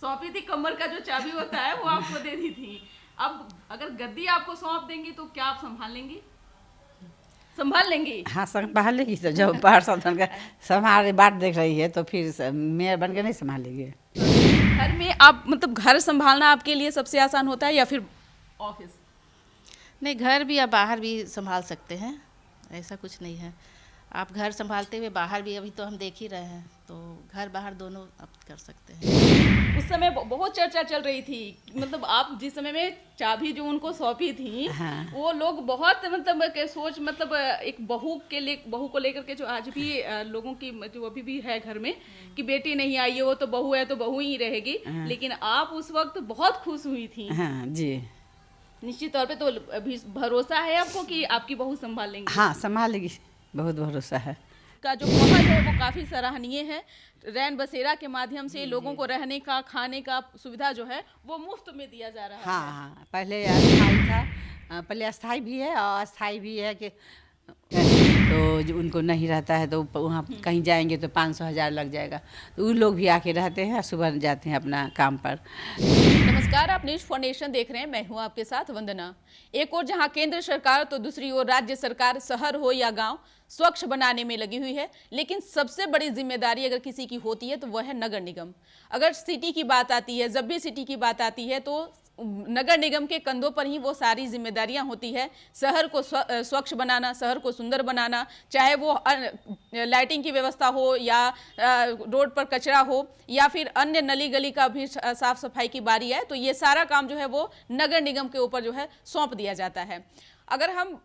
सौंपी थी, कमर का जो चाबी होता है वो आपको दे दी थी। अब अगर गद्दी आपको सौंप देंगी तो क्या आप संभाल लेंगी? संभाल लेंगी? हाँ, संभालेगी तो जब पार्षद बनकर हमारी बात देख रही है तो फिर मेयर बन के नहीं संभालेगी। घर में आप मतलब घर संभालना आपके लिए सबसे आसान होता है या फिर ऑफिस? नहीं, घर भी या बाहर भी संभाल सकते हैं, ऐसा कुछ नहीं है। आप घर संभालते हुए बाहर भी अभी तो हम देख ही रहे हैं, तो घर बाहर दोनों आप कर सकते हैं। उस समय बहुत चर्चा चल रही थी, मतलब आप जिस समय में चाबी जो उनको सौंपी थी, हाँ। वो लोग बहुत मतलब के सोच मतलब एक बहू को लेकर के जो आज भी लोगों की जो अभी भी है घर में कि बेटी नहीं आई है, वो तो बहू है तो बहू ही रहेगी। हाँ। लेकिन आप उस वक्त बहुत खुश हुई थी। हाँ जी। निश्चित तौर पे तो अभी भरोसा है आपको कि आपकी बहू संभाल लेंगी? हाँ, संभालेगी, बहुत भरोसा है। का जो पहल है वो काफ़ी सराहनीय है। रैन बसेरा के माध्यम से लोगों को रहने का, खाने का सुविधा जो है वो मुफ्त में दिया जा रहा है। हाँ हाँ, पहले अस्थाई था, पहले अस्थाई भी है और अस्थाई भी है कि तो जो उनको नहीं रहता है तो वहाँ कहीं जाएंगे तो 500,000 लग जाएगा, तो उन लोग भी आके रहते हैं, सुबह जाते हैं अपना काम पर। नमस्कार, आप न्यूज फाउंडेशन देख रहे हैं, मैं हूं आपके साथ वंदना। एक और जहां केंद्र सरकार तो दूसरी ओर राज्य सरकार शहर हो या गांव स्वच्छ बनाने में लगी हुई है, लेकिन सबसे बड़ी जिम्मेदारी अगर किसी की होती है तो वह है नगर निगम। अगर सिटी की बात आती है, जब भी सिटी की बात आती है तो नगर निगम के कंधों पर ही वो सारी जिम्मेदारियां होती है। शहर को स्वच्छ बनाना, शहर को सुंदर बनाना, चाहे वो लाइटिंग की व्यवस्था हो या रोड पर कचरा हो या फिर अन्य नली गली का भी साफ सफाई की बारी है, तो ये सारा काम जो है वो नगर निगम के ऊपर जो है सौंप दिया जाता है। अगर हम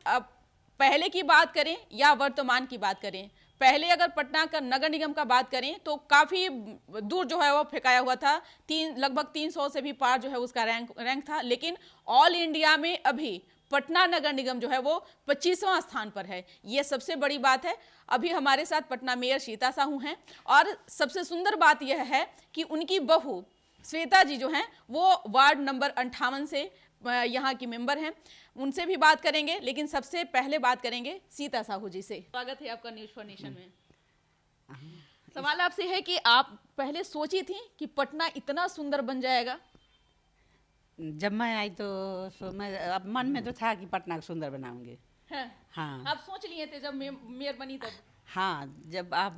पहले की बात करें या वर्तमान की बात करें, पहले अगर पटना का नगर निगम का बात करें तो काफ़ी दूर जो है वो फेंकाया हुआ था, लगभग 300 से भी पार जो है उसका रैंक था। लेकिन ऑल इंडिया में अभी पटना नगर निगम जो है वो 25वां स्थान पर है। ये सबसे बड़ी बात है। अभी हमारे साथ पटना मेयर श्वेता साहू हैं और सबसे सुंदर बात यह है कि उनकी बहू श्वेता जी जो हैं वो वार्ड नंबर 58 से यहाँ की मेंबर हैं। उनसे भी बात करेंगे, लेकिन सबसे पहले बात करेंगे सीता साहू जी से। स्वागत है आपका न्यूज फॉर्नेशन में। सवाल आपसे है कि आप पहले सोची थी कि पटना इतना सुंदर बन जाएगा? जब मैं आई तो मैं अब मन में तो था कि पटना को सुंदर बनाऊंगे। हाँ, आप सोच लिए थे जब मेयर बनी तब? हाँ, जब आप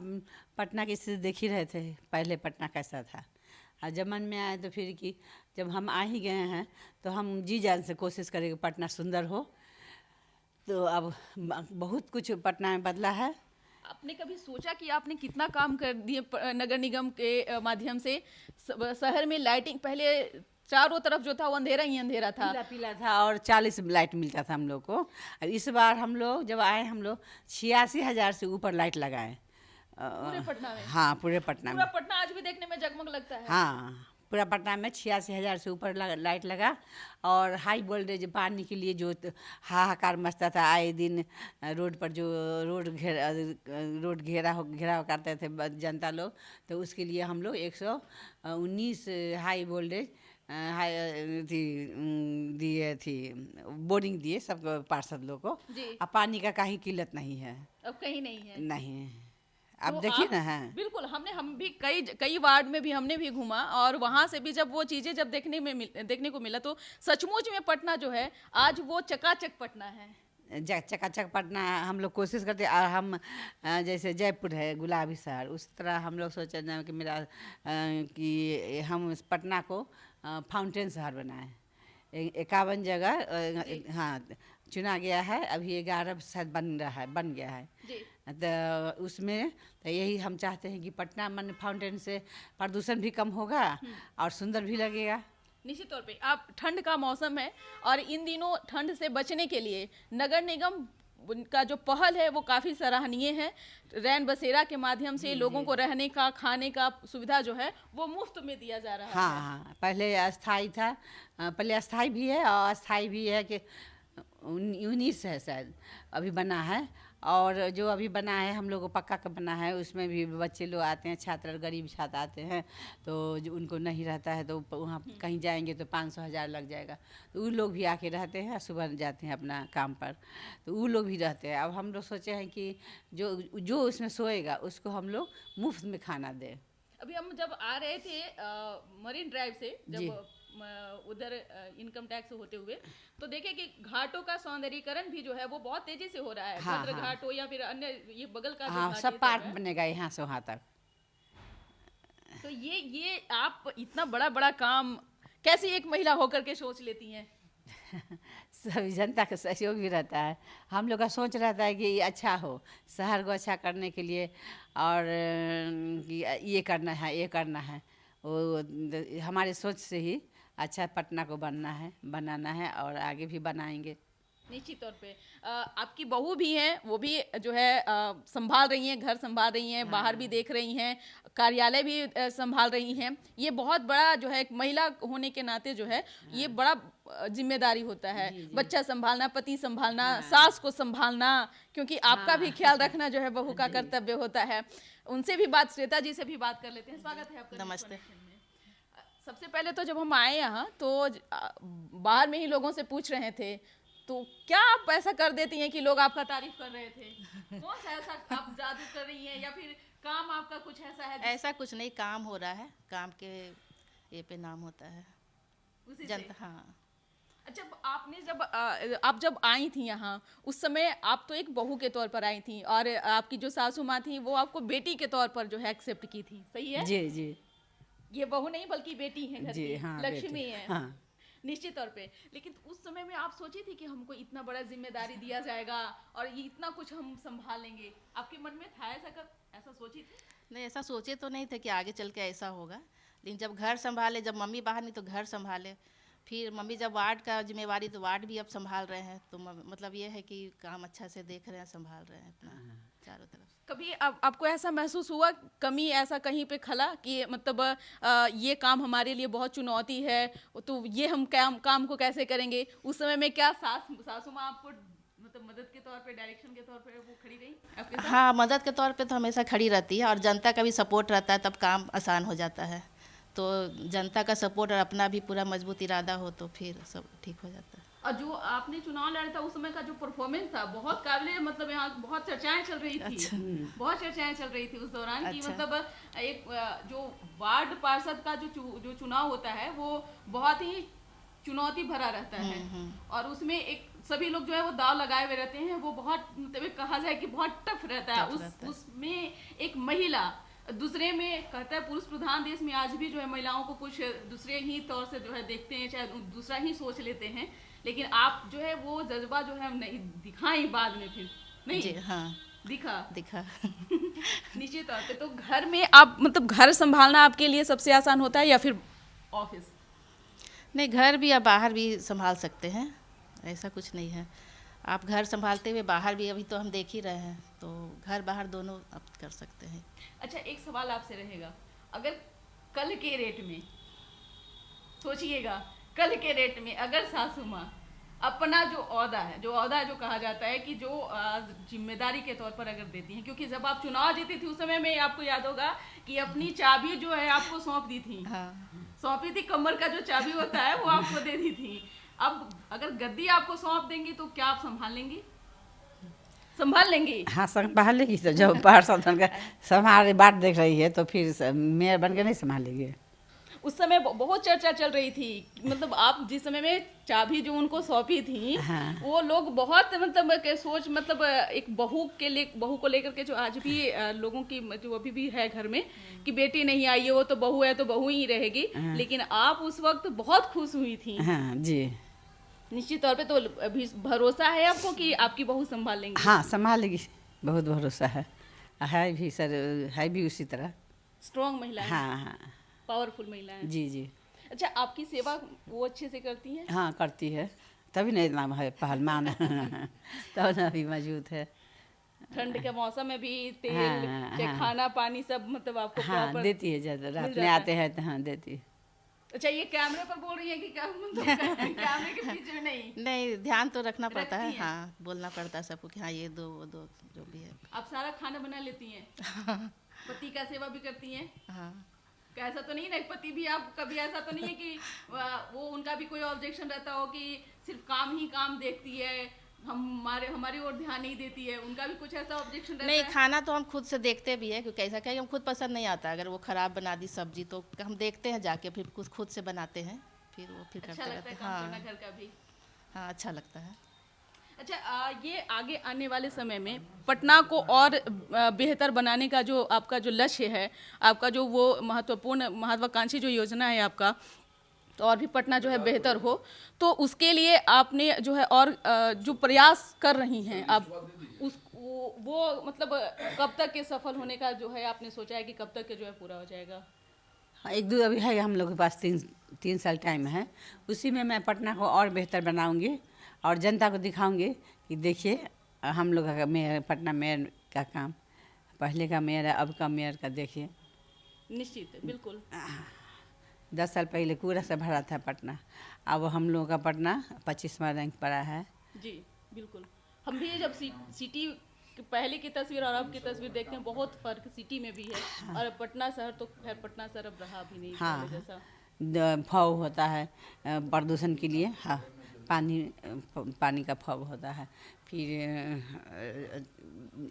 पटना की स्थिति देख ही रहे थे, पहले पटना कैसा था, और जब मन में आए तो फिर कि जब हम आ ही गए हैं तो हम जी जान से कोशिश करेंगे पटना सुंदर हो। तो अब बहुत कुछ पटना में बदला है। आपने कभी सोचा कि आपने कितना काम कर दिए नगर निगम के माध्यम से? शहर में लाइटिंग, पहले चारों तरफ जो था वो अंधेरा ही अंधेरा था, पीला पीला था और 40 लाइट मिलता था हम लोग को। इस बार हम लोग जब आए, हम लोग 86,000 से ऊपर लाइट लगाए पूरे पटना में। हाँ, पूरे पटना में। पूरा पटना आज भी देखने में जगमग लगता है। हाँ, पूरा पटना में 86,000 से ऊपर लाइट लगा। और हाई वोल्टेज पानी के लिए जो हाहाकार मचता था आए दिन, रोड पर जो रोड घेराव करते थे जनता लोग, तो उसके लिए हम लोग 119 हाई वोल्टेज दिए थी, बोर्डिंग दिए सब पार्षद लोग को। अब पानी का कहीं किल्लत नहीं है, अब कहीं नहीं है। नहीं, अब तो देखिए ना है। बिल्कुल, हम भी कई वार्ड में भी हमने भी घूमा और वहां से भी जब वो चीजें जब देखने को मिला तो सचमुच में पटना जो है आज वो चकाचक पटना है। चकाचक पटना हम लोग कोशिश करते। हम जैसे जयपुर है गुलाबी शहर, उस तरह हम लोग सोचे ना कि कि हम पटना को फाउंटेन शहर बनाएं। 51 जगह हाँ चुना गया है, अभी 11 शायद बन गया है। तो उसमें तो यही हम चाहते हैं कि पटना मन फाउंटेन से प्रदूषण भी कम होगा और सुंदर भी लगेगा। निश्चित तौर पे आप, ठंड का मौसम है और इन दिनों ठंड से बचने के लिए नगर निगम का जो पहल है वो काफ़ी सराहनीय है। रैन बसेरा के माध्यम से लोगों को रहने का, खाने का सुविधा जो है वो मुफ्त में दिया जा रहा है। हाँ, पहले अस्थाई था, पहले अस्थाई भी है और अस्थाई भी है कि 19 है शायद अभी बना है। और जो अभी बना है हम लोग को पक्का का बना है, उसमें भी बच्चे लोग आते हैं, छात्र गरीब छात्र आते हैं, तो जो उनको नहीं रहता है तो वहाँ कहीं जाएंगे तो 500,000 लग जाएगा, तो उन लोग भी आके रहते हैं, सुबह जाते हैं अपना काम पर, तो वो लोग भी रहते हैं। अब हम लोग सोचे हैं कि जो उसमें सोएगा उसको हम लोग मुफ्त में खाना दें। अभी हम जब आ रहे थे मरीन ड्राइव से, जी। जब उधर इनकम टैक्स होते हुए, तो देखे कि घाटों का सौंदर्यीकरण भी जो है वो बहुत तेजी से हो रहा है। हाँ, भद्र हाँ। घाट हो या फिर अन्य ये बगल का जो हाँ, घाट, सब ये पार्क है। बनेगा यहाँ से वहाँ तक। तो ये आप इतना बड़ा बड़ा काम कैसे एक महिला होकर के सोच लेती हैं? सभी जनता का सहयोग भी रहता है। हम लोग का सोच रहता है कि ये अच्छा हो, शहर को अच्छा करने के लिए, और कि ये करना है, ये करना है। हमारे सोच से ही अच्छा पटना को बनाना है और आगे भी बनाएंगे। निश्चित तौर पे आपकी बहू भी हैं, वो भी जो है संभाल रही हैं, घर संभाल रही हैं, बाहर भी देख रही हैं, कार्यालय भी संभाल रही हैं। ये बहुत बड़ा जो है एक महिला होने के नाते जो है ये बड़ा जिम्मेदारी होता है। बच्चा संभालना, पति संभालना, सास को संभालना, क्योंकि आपका भी ख्याल रखना जो है बहू का कर्तव्य होता है। उनसे भी बात, श्वेता जी से भी बात कर लेते हैं। स्वागत है आपका नमस्ते। सबसे पहले तो जब हम आए यहाँ तो बाहर में ही लोगों से पूछ रहे थे, तो क्या आप ऐसा कर देती हैं कि लोग आपका तारीफ कर रहे थे? कौन सा ऐसा आप जादू कर रही हैं या फिर काम आपका कुछ ऐसा है ऐसा कुछ नहीं, काम हो रहा है, काम के ये पे नाम होता है उसी से? जनता। हाँ, अच्छा, आपने आप जब आई थी यहाँ, उस समय आप तो एक बहू के तौर पर आई थी और आपकी जो सासू माँ थी वो आपको बेटी के तौर पर जो है एक्सेप्ट की थी, सही है? जी जी ये बहू नहीं बल्कि बेटी है घर जी, की, हाँ, लक्ष्मी बेटी, है। हाँ। निश्चित तौर पे। लेकिन उस समय में आप सोची थी कि हमको इतना बड़ा जिम्मेदारी दिया जाएगा और ये इतना कुछ हम संभाल लेंगे? आपके मन में था ऐसा सोची थी? नहीं ऐसा सोचे तो नहीं थे कि आगे चल के ऐसा होगा, लेकिन जब घर संभाले, जब मम्मी बाहर नहीं तो घर संभाले, फिर मम्मी जब वार्ड का जिम्मेवारी तो वार्ड भी अब संभाल रहे हैं, तो मतलब ये है कि काम अच्छा से देख रहे हैं, संभाल रहे हैं अपना चारों तरफ। कभी आपको ऐसा महसूस हुआ, कमी ऐसा कहीं पे खला कि मतलब ये काम हमारे लिए बहुत चुनौती है, तो ये हम काम को कैसे करेंगे? उस समय में क्या सासू माँ आपको मतलब मदद के तौर पे, डायरेक्शन के तौर पे वो खड़ी रही आपके साथ? हाँ, मदद के तौर पे तो हमेशा खड़ी रहती है, और जनता का भी सपोर्ट रहता है, तब काम आसान हो जाता है। तो जनता का सपोर्ट और अपना भी पूरा मजबूत इरादा हो तो फिर सब ठीक हो जाता है। और जो आपने चुनाव लड़ा था उस समय का जो परफॉर्मेंस था बहुत काबिले, मतलब यहाँ बहुत चर्चाएं चल रही थी। अच्छा। बहुत चर्चाएं चल रही थी उस दौरान कि अच्छा। मतलब एक जो वार्ड पार्षद का जो चुनाव होता है वो बहुत ही चुनौती भरा रहता है, और उसमें एक सभी लोग जो है वो दाव लगाए हुए रहते हैं। वो बहुत मतलब कहा जाए कि बहुत टफ रहता है। उसमें एक महिला, दूसरे में कहता है पुरुष प्रधान देश में आज भी जो है महिलाओं को कुछ दूसरे ही तौर से जो है देखते हैं, चाहे दूसरा ही सोच लेते हैं, लेकिन आप जो है वो जज्बा जो है नहीं दिखाई बाद में, फिर नहीं जी हाँ, दिखा निश्चित तौर पे। तो घर में आप मतलब घर संभालना आपके लिए सबसे आसान होता है या फिर ऑफिस? नहीं, घर भी या बाहर भी संभाल सकते हैं, ऐसा कुछ नहीं है। आप घर संभालते हुए बाहर भी अभी तो हम देख ही रहे हैं, तो घर बाहर दोनों आप कर सकते हैं। अच्छा, एक सवाल आपसे रहेगा, अगर कल के रेट में सोचिएगा, कल के रेट में अगर सासू माँ अपना जो औहदा जो कहा जाता है कि जो जिम्मेदारी के तौर पर अगर देती हैं, क्योंकि जब आप चुनाव जीती थी उस समय में आपको याद होगा कि अपनी चाबी जो है आपको सौंप दी थी। हाँ, सौंपी थी, कमर का जो चाबी होता है वो आपको दे दी थी। अब अगर गद्दी आपको सौंप देंगी तो क्या आप संभाल लेंगी? हाँ, संभालेगी। तो जब पार्षद हमारी बात देख रही है तो फिर मेयर बन के नहीं संभालेगी। उस समय बहुत चर्चा चल रही थी, मतलब आप जिस समय में चाबी जो उनको सौंपी थी, हाँ। वो लोग बहुत मतलब के सोच, मतलब एक बहू को लेकर के जो आज भी लोगों की जो अभी भी है घर में कि बेटी नहीं आई है, वो तो बहू है तो बहू ही रहेगी। हाँ। लेकिन आप उस वक्त बहुत खुश हुई थी। हाँ जी, निश्चित तौर पे। तो अभी भरोसा है आपको कि आपकी बहू संभाल लेंगी? हाँ, संभालेगी, बहुत भरोसा है भी सर, है भी उसी तरह स्ट्रॉन्ग महिला है। हाँ हाँ, पावरफुल महिला है। जी जी। अच्छा, आपकी सेवा वो अच्छे से करती हैं? हाँ, करती है, तभी नहीं नाम है पहलवान तब ना अभी मौजूद है। ठंड के मौसम में भी तेल, हाँ, चाहे हाँ। खाना पानी सब मतलब आपको हाँ, प्रॉपर देती है, जब रात में जाता है। आते हैं तो हाँ देती है। अच्छा, ये कैमरे पर बोल रही है कि क्या मतलब कैमरे के पीछे में नहीं? नहीं, ध्यान तो रखना पड़ता है। रखती हैं। हाँ, बोलना पड़ता है सबको कि हाँ ये दो वो दो, जो भी है। आप सारा खाना बना लेती हैं? पति का सेवा भी करती हैं? हाँ, ऐसा तो नहीं ना, पति भी आप कभी ऐसा तो नहीं है कि वो उनका भी कोई ऑब्जेक्शन रहता हो कि सिर्फ काम ही काम देखती है, हमारे हमारी ओर ध्यान नहीं देती है, उनका भी कुछ ऐसा ऑब्जेक्शन रहता नहीं, है? खाना तो हम खुद से देखते भी है, क्योंकि ऐसा क्या है कि हम खुद पसंद नहीं आता, अगर वो ख़राब बना दी सब्जी तो हम देखते हैं जाके, फिर कुछ खुद से बनाते हैं, फिर वो फिर अच्छा करते लगता रहते है हैं। काम करना हाँ घर का भी? हाँ, अच्छा लगता है। अच्छा, ये आगे आने वाले समय में पटना को और बेहतर बनाने का जो आपका जो लक्ष्य है, आपका जो वो महत्वपूर्ण महत्वाकांक्षी जो योजना है आपका, तो और भी पटना जो है बेहतर हो, तो उसके लिए आपने जो है और जो प्रयास कर रही हैं आप, उस वो मतलब कब तक के सफल होने का जो है आपने सोचा है कि कब तक के जो है पूरा हो जाएगा? हाँ, एक दो अभी है हम लोग के पास, तीन साल टाइम है। उसी में मैं पटना को और बेहतर बनाऊंगी और जनता को दिखाऊंगी कि देखिए हम लोग का मेयर, पटना मेयर का काम, पहले का मेयर है, अब का मेयर का देखिए। निश्चित, बिल्कुल। 10 साल पहले कूड़ा से भरा था पटना, अब हम लोगों का पटना 25वां रैंक पड़ा है। जी बिल्कुल। हम भी जब सिटी पहले की तस्वीर और अब की तस्वीर देखते हैं, बहुत फर्क सिटी में भी है। और पटना शहर तो खैर पटना शहर अब रहा भी नहीं हाँ, पहले जैसा। फौग होता है प्रदूषण के लिए। हाँ, पानी का फौग होता है। फिर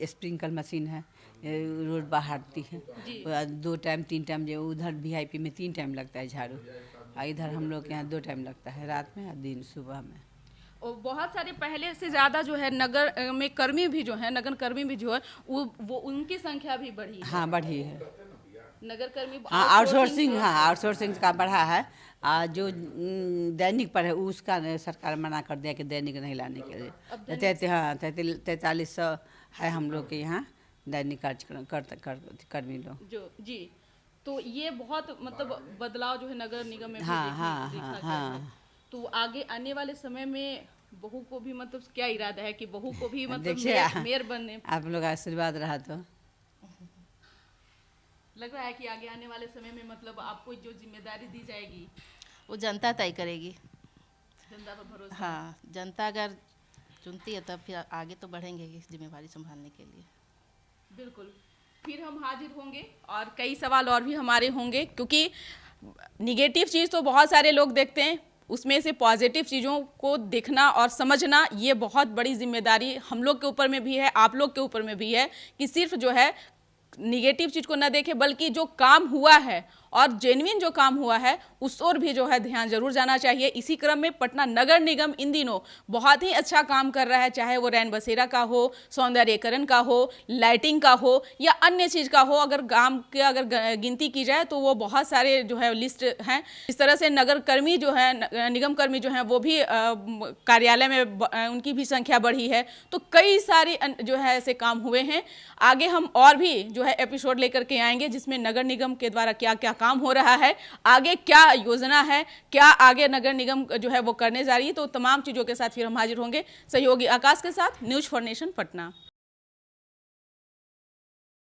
स्प्रिंकल मशीन है, रोड बहारती है। जी। 2 टाइम 3 टाइम, जो उधर VIP में 3 टाइम लगता है झाड़ू, और इधर हम लोग के यहाँ 2 टाइम लगता है, रात में और दिन सुबह में। और बहुत सारे पहले से ज़्यादा जो है नगर में कर्मी भी जो है, नगर कर्मी भी जो है वो उनकी संख्या भी बढ़ी है। हाँ, बढ़ी है। नगर कर्मी हाँ, आउटसोर्सिंग, हाँ आउटसोर्सिंग का बढ़ा है। जो दैनिक पर है उसका सरकार मना कर दिया कि दैनिक नहीं लाने के लिए। 4300 है हम लोग के यहाँ दैनिक कर्मी लोग। जो जी, तो ये बहुत मतलब बदलाव जो है नगर निगम में भी हाँ, देखा हाँ, गया है। हाँ। तो आगे आने वाले समय में बहू को भी मतलब क्या इरादा है कि बहू को भी मतलब देखिए, मेयर बनने, आप लोग आशीर्वाद रहा तो लग रहा है कि आगे आने वाले समय में मतलब आपको जो जिम्मेदारी दी जाएगी वो जनता तय करेगी। जनता पर भरोसा? हाँ, जनता अगर चुनती है तब फिर आगे तो बढ़ेंगे इस जिम्मेवारी संभालने के लिए। बिल्कुल। फिर हम हाजिर होंगे और कई सवाल और भी हमारे होंगे, क्योंकि निगेटिव चीज़ तो बहुत सारे लोग देखते हैं, उसमें से पॉजिटिव चीज़ों को देखना और समझना ये बहुत बड़ी जिम्मेदारी हम लोग के ऊपर में भी है, आप लोग के ऊपर में भी है, कि सिर्फ जो है निगेटिव चीज़ को न देखें, बल्कि जो काम हुआ है और जेन्युइन जो काम हुआ है उस ओर भी जो है ध्यान जरूर जाना चाहिए। इसी क्रम में पटना नगर निगम इन दिनों बहुत ही अच्छा काम कर रहा है, चाहे वो रैन बसेरा का हो, सौंदर्यीकरण का हो, लाइटिंग का हो या अन्य चीज़ का हो। अगर काम के अगर गिनती की जाए तो वो बहुत सारे जो है लिस्ट हैं। इस तरह से नगर कर्मी जो है, निगम कर्मी जो हैं, वो भी कार्यालय में उनकी भी संख्या बढ़ी है। तो कई सारे जो है ऐसे काम हुए हैं। आगे हम और भी जो है एपिसोड लेकर के आएंगे, जिसमें नगर निगम के द्वारा क्या क्या काम हो रहा है, आगे क्या योजना है, क्या आगे नगर निगम जो है वो करने जा रही है। तो तमाम चीज़ों के साथ फिर हम हाजिर होंगे। सहयोगी आकाश के साथ, न्यूज़ फॉर नेशन पटना।